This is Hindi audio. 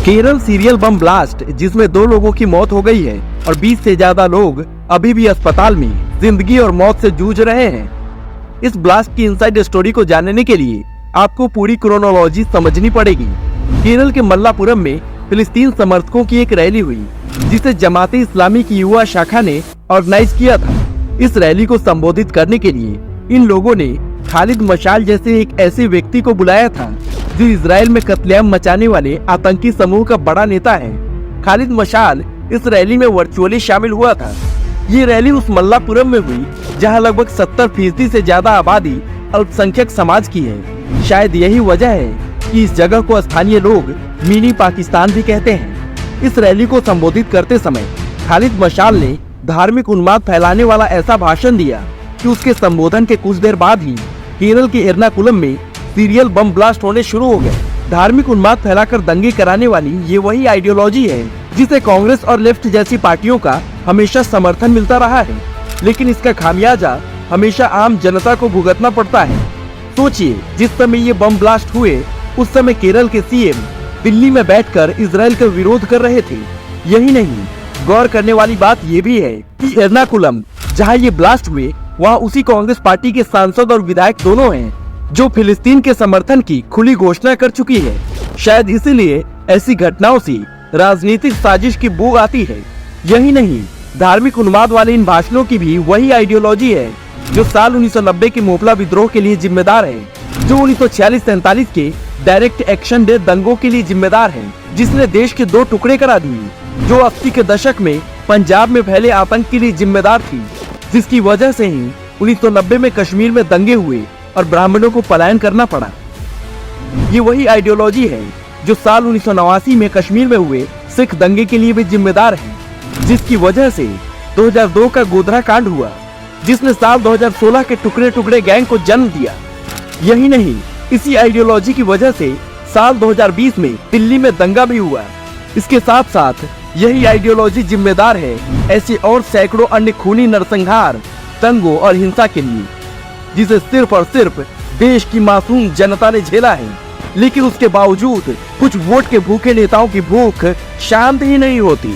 केरल सीरियल बम ब्लास्ट जिसमें 2 लोगों की मौत हो गई है और 20 से ज्यादा लोग अभी भी अस्पताल में जिंदगी और मौत से जूझ रहे हैं। इस ब्लास्ट की इनसाइड स्टोरी को जानने के लिए आपको पूरी क्रोनोलॉजी समझनी पड़ेगी। केरल के मल्लापुरम में फिलिस्तीन समर्थकों की एक रैली हुई जिसे जमाते इस्लामी की युवा शाखा ने ऑर्गेनाइज किया था। इस रैली को संबोधित करने के लिए इन लोगों ने खालिद मशाल जैसे एक ऐसे व्यक्ति को बुलाया था जो इजराइल में कत्लेआम मचाने वाले आतंकी समूह का बड़ा नेता है। खालिद मशाल इस रैली में वर्चुअली शामिल हुआ था। ये रैली उस मल्लापुरम में हुई जहां लगभग 70% से ज्यादा आबादी अल्पसंख्यक समाज की है। शायद यही वजह है कि इस जगह को स्थानीय लोग मिनी पाकिस्तान भी कहते हैं। इस रैली को संबोधित करते समय खालिद मशाल ने धार्मिक उन्माद फैलाने वाला ऐसा भाषण दिया कि उसके संबोधन के कुछ देर बाद ही केरल के एर्नाकुलम में सीरियल बम ब्लास्ट होने शुरू हो गए। धार्मिक उन्माद फैलाकर दंगे कराने वाली ये वही आइडियोलॉजी है जिसे कांग्रेस और लेफ्ट जैसी पार्टियों का हमेशा समर्थन मिलता रहा है, लेकिन इसका खामियाजा हमेशा आम जनता को भुगतना पड़ता है। सोचिए, जिस समय ये बम ब्लास्ट हुए उस समय केरल के सीएम दिल्ली में बैठकर इजराइल का विरोध कर रहे थे। यही नहीं, गौर करने वाली बात ये भी है कि एर्नाकुलम जहां ये ब्लास्ट हुए वहां उसी कांग्रेस पार्टी के सांसद और विधायक दोनों हैं जो फिलिस्तीन के समर्थन की खुली घोषणा कर चुकी है। शायद इसीलिए ऐसी घटनाओं से राजनीतिक साजिश की बू आती है। यही नहीं, धार्मिक उन्माद वाले इन भाषणों की भी वही आइडियोलॉजी है जो साल 1990 के मोपला विद्रोह के लिए जिम्मेदार है, जो 1946-47 के डायरेक्ट एक्शन डे दंगों के लिए जिम्मेदार है, जिसने देश के 2 टुकड़े करा दिए, जो 80 के दशक में पंजाब में फैले आतंक के लिए जिम्मेदार थी, जिसकी वजह से ही 1990 में कश्मीर में दंगे हुए और ब्राह्मणों को पलायन करना पड़ा। ये वही आइडियोलॉजी है जो साल 1989 में कश्मीर में हुए सिख दंगे के लिए भी जिम्मेदार है, जिसकी वजह से 2002 का गोधरा कांड हुआ, जिसने साल 2016 के टुकड़े टुकड़े गैंग को जन्म दिया। यही नहीं, इसी आइडियोलॉजी की वजह से साल 2020 में दिल्ली में दंगा भी हुआ। इसके साथ साथ यही आइडियोलॉजी जिम्मेदार है ऐसे और सैकड़ों अन्य खूनी नरसंहार, दंगों और हिंसा के लिए, जिसे सिर्फ और सिर्फ देश की मासूम जनता ने झेला है। लेकिन उसके बावजूद कुछ वोट के भूखे नेताओं की भूख शांत ही नहीं होती।